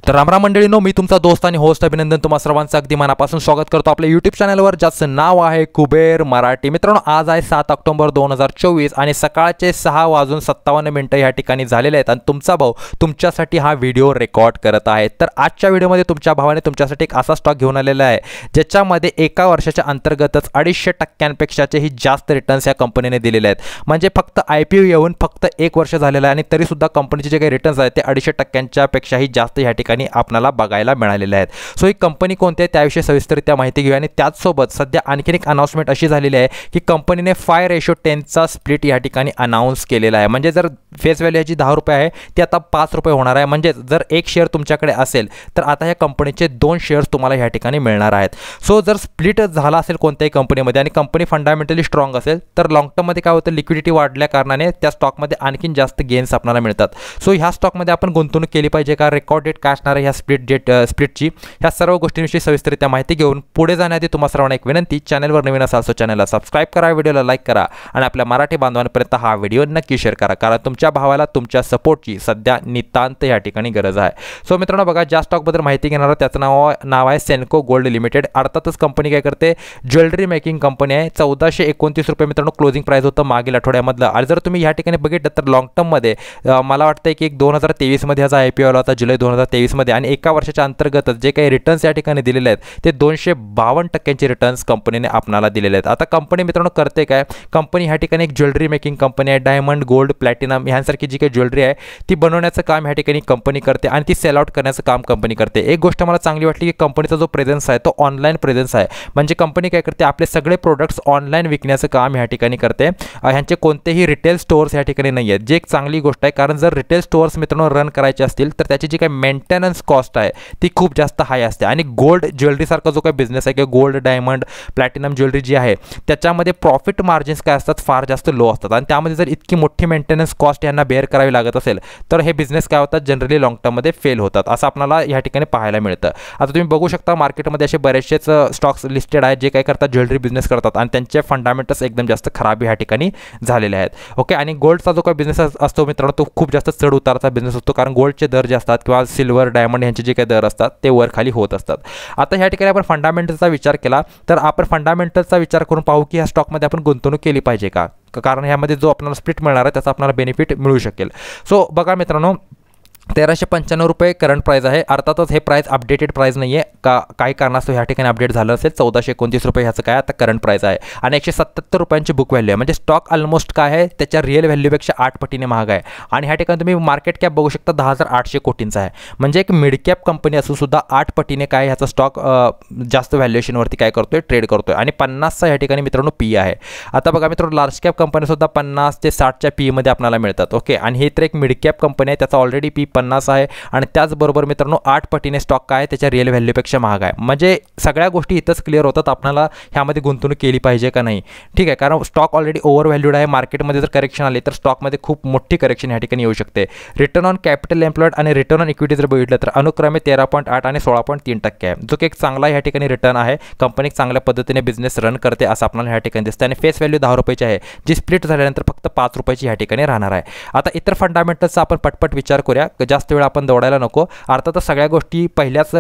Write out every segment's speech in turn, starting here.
तर रामराम मंडळींनो, मी तुमचा दोस्त आणि होस्ट अभिनंदन तुम्हा सर्वांचं अगदी मनापासून स्वागत करतो आपल्या यूट्यूब चॅनलवर, ज्याचं नाव आहे कुबेर मराठी. मित्रांनो, आज आहे 7 ऑक्टोबर 2024 आणि सकाळचे 6:57 या ठिकाणी झालेले आहेत आणि तुमचा भाऊ तुमच्यासाठी हा व्हिडिओ रेकॉर्ड करत आहे. तर आजच्या व्हिडिओमध्ये तुमच्या भावाने तुमच्यासाठी एक असा स्टॉक घेऊन आलेला आहे ज्याच्यामध्ये एका वर्षाच्या अंतर्गतच 250%पेक्षाही जास्त रिटर्न्स या कंपनीने दिलेले आहेत. म्हणजे फक्त IPO येऊन फक्त 1 वर्ष झालेलं आहे आणि तरीसुद्धा कंपनीचे जे काही रिटर्न्स आहेत ते 250%च्या पेक्षाही जास्त या ठिकाणी आपल्याला बघायला मिळालेले आहेत. सो ही कंपनी कोणती आहे त्याविषयी सविस्तररित्या माहिती घेऊया आणि त्याचसोबत सध्या आणखी एक अनाउन्समेंट अशी झालेली आहे की कंपनीने 5:10चा स्प्लिट या ठिकाणी अनाउन्स केलेला आहे. म्हणजे जर फेस व्हॅल्यू याची 10 रुपये आहे ती आता 5 रुपये होणार आहे. म्हणजे जर एक शेअर तुमच्याकडे असेल तर आता ह्या कंपनीचे 2 शेअर्स तुम्हाला ह्या ठिकाणी मिळणार आहेत. सो जर स्प्लिट झाला असेल कोणत्याही कंपनीमध्ये आणि कंपनी फंडामेंटली स्ट्रॉंग असेल तर लॉंग टर्ममध्ये काय होतं, लिक्विडिटी वाढल्या कारणाने त्या स्टॉकमध्ये आणखीन जास्त गेन्स आपल्याला मिळतात. सो ह्या स्टॉकमध्ये आपण गुंतवणूक केली पाहिजे का, रेकॉर्ड डेट काय असणार आहे ह्या स्प्लिटची, ह्या सर्व गोष्टींविषयी सविस्तररित्या माहिती घेऊन पुढे जाण्याआधी तुम्हा सर्वांना एक विनंती, चॅनलवर नवीन असाल सो चॅनलला सबस्क्राईब करा, व्हिडिओला लाईक करा आणि आपल्या मराठी बांधवांपर्यंत हा व्हिडिओ नक्की शेअर करा, कारण तुमच्या भावाला तुमच्या सपोर्टची सध्या नितांत या ठिकाणी गरज आहे. सो मित्रांनो बघा, ज्या स्टॉकबद्दल माहिती घेणार आहोत त्याचं नाव आहे सेन्को गोल्ड लिमिटेड. अर्थातच कंपनी काय करते, ज्वेलरी मेकिंग कंपनी आहे. 1429 रुपये मित्रांनो क्लोजिंग प्राइस होतं मागील आठवड्यामधलं. आणि जर तुम्ही या ठिकाणी बघितलं तर लॉंग टर्ममध्ये मला वाटतं की 2023मध्ये ह्याचा IPO आला होता जुलै 2023मध्ये आणि एका वर्षाच्या अंतर्गतच जे काही रिटर्न्स या ठिकाणी दिलेले आहेत ते 252% रिटर्न्स कंपनीने आपणाला दिलेले आहेत. आता कंपनी मित्रांनो करते काय, कंपनी ह्या ठिकाणी एक ज्वेलरी मेकिंग कंपनी आहे. डायमंड, गोल्ड, प्लॅटिनम ह्यांसारखी जी काही ज्वेलरी आहे ती बनवण्याचं काम ह्या ठिकाणी कंपनी करते आणि ती सेल आउट करण्याचं काम कंपनी करते. एक गोष्ट मला चांगली वाटली की कंपनीचा जो प्रेझेन्स आहे तो ऑनलाईन प्रेझेन्स आहे. म्हणजे कंपनी काय करते, आपले सगळे प्रोडक्ट्स ऑनलाईन विकण्याचं काम ह्या ठिकाणी करते. ह्यांचे कोणतेही रिटेल स्टोअर्स ह्या ठिकाणी नाही आहेत, जी एक चांगली गोष्ट आहे. कारण जर रिटेल स्टोअर्स मित्रांनो रन करायचे असतील तर त्याची जी काही मेंटेनन्स कॉस्ट आहे ती खूप जास्त हाय असते. आणि गोल्ड ज्वेलरीसारखा जो काही बिझनेस आहे किंवा गोल्ड, डायमंड, प्लॅटिनम ज्वेलरी जी आहे त्याच्यामध्ये प्रॉफिट मार्जिन्स काय असतात, फार जास्त लो असतात. आणि त्यामध्ये जर इतकी मोठी मेंटेनन्स कॉस्ट यांना बेअर करावी लागत असेल तर हे बिझनेस काय होतात, जनरली लॉंग टर्ममध्ये फेल होतात, असं आपल्याला या ठिकाणी पाहायला मिळतं. आता तुम्ही बघू शकता मार्केटमध्ये असे बरेचसेच स्टॉक्स लिस्टेड आहेत जे काय करतात, ज्वेलरी बिझनेस करतात आणि त्यांचे फंडामेंटल्स एकदम जास्त खराब ह्या ठिकाणी झालेले आहेत. ओके, आणि गोल्डचा जो काही बिझनेस असतो मित्रांनो तो खूप जास्त चढ उताराचा बिझनेस असतो, कारण गोल्डचे दर जे असतात किंवा सिल्वर, डायमंड यांचे जे काही दर असतात ते वर खाली होत असतात. आता ह्या ठिकाणी आपण फंडामेंटलचा विचार केला तर आपण फंडामेंटलचा विचार करून पाहू की ह्या स्टॉकमध्ये आपण गुंतवणूक केली पाहिजे का, कारण ह्यामध्ये जो आपल्याला स्प्लिट मिळणार आहे त्याचा आपल्याला बेनिफिट मिळू शकेल. सो बघा मित्रांनो, 1395 रुपये करंट प्राईस आहे. अर्थातच हे प्राईस अपडेटेड प्राईस नाही आहे, काही कारणास्तव ह्या ठिकाणी अपडेट झालं असेल. 1429 रुपये ह्याचं काय आता करंट प्राईस आहे आणि 177 रुपयांची बुक व्हॅल्यू आहे. म्हणजे स्टॉक ऑलमोस्ट काय आहे त्याच्या रिअल व्हॅल्यूपेक्षा 8 पटीने महाग आहे. आणि ह्या ठिकाणी तुम्ही मार्केट कॅप बघू शकता 10,800 कोटींचा आहे. म्हणजे एक मिड कॅप कंपनी असून सुद्धा 8 पटीने काय ह्याचा स्टॉक जास्त व्हॅल्युएशनवरती काय करतोय, ट्रेड करतोय. आणि 50चा ह्या ठिकाणी मित्रांनो PE आहे. आता बघा मित्रांनो, लार्ज कॅप कंपनीसुद्धा 50 ते 60च्या PEमध्ये आपल्याला मिळतात. ओके, आणि ही तर एक मिड कॅप कंपनी आहे, त्याचा ऑलरेडी PE 50 आहे आणि त्याचबरोबर मित्रांनो 8 पटीने स्टॉक काय त्याच्या रिअल व्हॅल्यूपेक्षा महाग आहे. म्हणजे सगळ्या गोष्टी इथंच क्लिअर होतात आपल्याला ह्यामध्ये गुंतवणूक केली पाहिजे का नाही. ठीक आहे, कारण स्टॉक ऑलरेडी ओव्हर व्हॅल्यूड आहे. मार्केटमध्ये जर करेक्शन आले तर स्टॉकमध्ये खूप मोठी करेक्शन ह्या ठिकाणी येऊ शकते. रिटर्न ऑन कॅपिटल एम्प्लॉयड आणि रिटर्न ऑन इक्विटी जर बघितलं तर अनुक्रमे 13.8 आणि 16.3% आहे, जो की एक चांगला ह्या ठिकाणी रिटर्न आहे. कंपनी चांगल्या पद्धतीने बिझनेस रन करते असं आपल्याला ह्या ठिकाणी दिसतं. आणि फेस व्हॅल्यू 10 रुपयाची आहे, जी स्प्लिट झाल्यानंतर फक्त 5 रुपयाची ह्या ठिकाणी राहणार आहे. आता इतर फंडामेंटल्सचा आपण पटपट विचार करूया, जास्त वेळ आपण दौडायला नको. अर्थातच सगळ्या गोष्टी पहिल्याच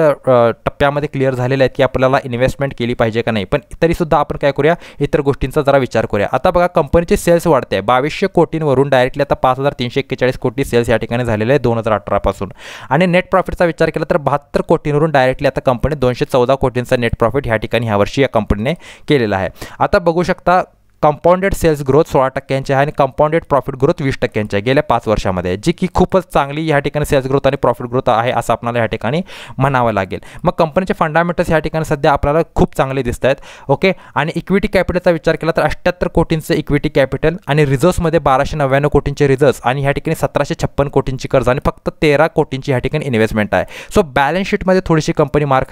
टप्प्यामध्ये क्लिअर झालेल्या आहेत की आपल्याला इन्व्हेस्टमेंट केली पाहिजे का नाही, पण तरीसुद्धा आपण काय करूया, इतर गोष्टींचा जरा विचार करूया. आता बघा, कंपनीचे सेल्स वाढते 2200 कोटींवरून डायरेक्टली आता 5341 कोटी सेल्स या ठिकाणी झालेले आहे 2018 पासून. आणि नेट प्रॉफिटचा विचार केला तर 72 कोटींवरून डायरेक्टली आता कंपनी 214 कोटींचा नेट प्रॉफिट ह्या ठिकाणी ह्यावर्षी या कंपनीने केलेला आहे. आता बघू शकता कंपाऊंडेड सेल्स ग्रोथ 16% आहे आणि कंपाऊंडेड प्रॉफिट ग्रोथ 20% आहे गेल्या 5 वर्षामध्ये, जी की खूपच चांगली ह्या ठिकाणी सेल्स ग्रोथ आणि प्रॉफिट ग्रोथ आहे असं आपल्याला ह्या ठिकाणी म्हणावं लागेल. मग कंपनीचे फंडामेंटल्स ह्या ठिकाणी सध्या आपल्याला खूप चांगले दिसत आहेत. ओके, आणि इक्विटी कॅपिटलचा विचार केला तर 78 कोटींचं इक्विटी कॅपिटल आणि रिझर्व्समध्ये 1299 कोटींचे रिझर्व्स आणि ह्या ठिकाणी 1756 कोटींची कर्ज आणि फक्त 13 कोटींची ह्या ठिकाणी इन्व्हेस्टमेंट आहे. सो बॅलन्स शीटमध्ये थोडीशी कंपनी मार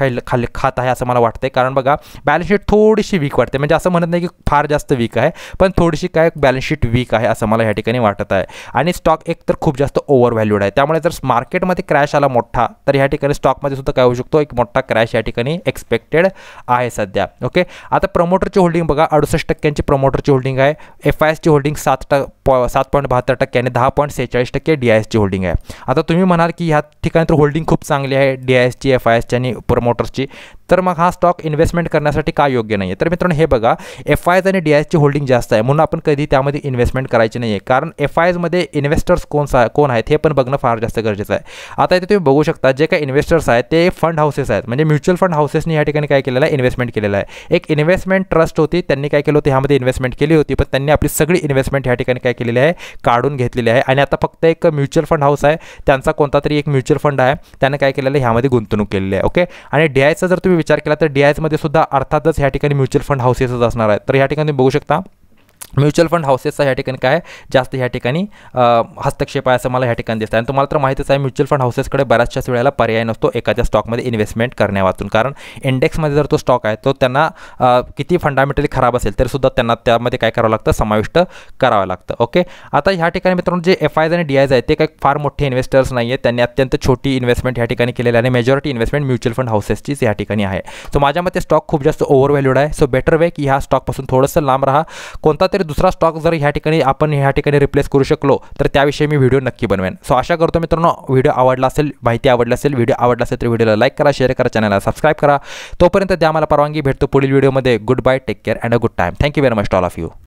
खात आहे असं मला वाटतंय, कारण बघा बॅलन्स शीट थोडीशी वीक वाटते. म्हणजे असं म्हणत नाही की फार जास्त वीक आहे, आहे, पण थोडीशी काय बॅलन्स शीट वीक आहे असं मला या ठिकाणी वाटत आहे. आणि स्टॉक एक तर खूप जास्त ओव्हर व्हॅल्यूड आहे, त्यामुळे जर मार्केटमध्ये क्रॅश आला मोठा तर या ठिकाणी स्टॉकमध्ये सुद्धा काय होऊ शकतो, एक मोठा क्रॅश या ठिकाणी एक्सपेक्टेड आहे सध्या. ओके, आता प्रमोटरची होल्डिंग बघा 68% प्रमोटरची होल्डिंग आहे. FISची होल्डिंग 7.72% 10.46% DISची होल्डिंग आहे. आता तुम्ही म्हणाल की ह्या ठिकाणी तर होल्डिंग खूप चांगली आहे DISची, FISची आणि प्रमोटर्सची, तर मग हा स्टॉक इन्व्हेस्टमेंट करण्यासाठी का योग्य नाही आहे. तर मित्रांनो हे बघा, FIS आणि DISची होल्डिंग जास्त आहे म्हणून आपण कधी त्यामध्ये इन्व्हेस्टमेंट करायची नाही आहे, कारण FISमध्ये इन्व्हेस्टर्स कोण आहेत हे पण बघणं फार जास्त गरजेचं आहे. आता इथे तुम्ही बघू शकता जे काही इन्व्हेस्टर्स आहेत ते फंड हाऊसेस आहेत, म्हणजे म्युच्युअल फंड हाऊसेसनी या ठिकाणी काय केलेलं आहे, इन्व्हेस्टमेंट केलेलं आहे. एक इन्व्हेस्टमेंट ट्रस्ट होती, त्यांनी काय केलं होतं, ह्यामध्ये इन्व्हेस्टमेंट केली होती, पण त्यांनी आपली सगळी इन्व्हेस्टमेंट या ठिकाणी काय केलेली आहे, काढून घेतलेली आहे. आणि आता फक्त एक म्युच्युअल फंड हाऊस आहे, त्यांचा कोणता तरी एक म्युच्युअल फंड आहे, त्याने काय केलेलं आहे, ह्यामध्ये गुंतवणूक केलेली आहे. ओके, आणि DISचा जर तुम्ही विचार केला तर DISमध्ये सुद्धा अर्थातच ह्या ठिकाणी म्युच्युअल फंड हाऊसेसच असणार आहेत. तर ह्या ठिकाणी तुम्ही बघू शकता म्युच्युअल फंड हाऊसेसचा ह्या ठिकाणी काय जास्त ह्या ठिकाणी हस्तक्षेप आहे असं मला ह्या ठिकाणी दिसतं. आणि तुम्हाला तर माहितीच आहे म्युच्युअल फंड हाऊसेसकडे बऱ्याचशाच वेळेला पर्याय नसतो एखाद्या स्टॉकमध्ये इन्व्हेस्टमेंट करण्यावाचून, कारण इंडेक्समध्ये जर तो स्टॉक आहे तो त्यांना किती फंडामेंटली खराब असेल तरी सुद्धा त्यांना त्यामध्ये काय करावं लागतं, समाविष्ट करावं लागतं. ओके, आता ह्या ठिकाणी मित्रांनो जे FIS आणि DIS आहेत ते काही फार मोठे इन्व्हेस्टर्स नाही आहेत, त्यांनी अत्यंत छोटी इन्व्हेस्टमेंट ह्या ठिकाणी केलेली आहे आणि मेजॉरिटी इन्व्हेस्टमेंट म्युच्युअल फंड हाऊसेसचीच या ठिकाणी आहे. सो माझ्या मते स्टॉक खूप जास्त ओव्हर व्हॅल्यूड आहे. सो बेटर वे की ह्या स्टॉकपासून थोडंसं लांब राहा. कोणता तरी दुसरा स्टॉक जर ह्या ठिकाणी आपण ह्या ठिकाणी रिप्लेस करू शकलो तर त्याविषयी मी व्हिडिओ नक्की बनवेन. सो आशा करतो मित्रांनो व्हिडिओ आवडला असेल, माहिती आवडली असेल, व्हिडिओ आवडला असेल तर व्हिडिओला लाईक करा, शेअर करा, चॅनलला सबस्क्राईब करा. तोपर्यंत द्या मला परवानगी, भेटतो पुढील व्हिडिओमध्ये. Good bye, take care and a good time. Thank you very much to all of you.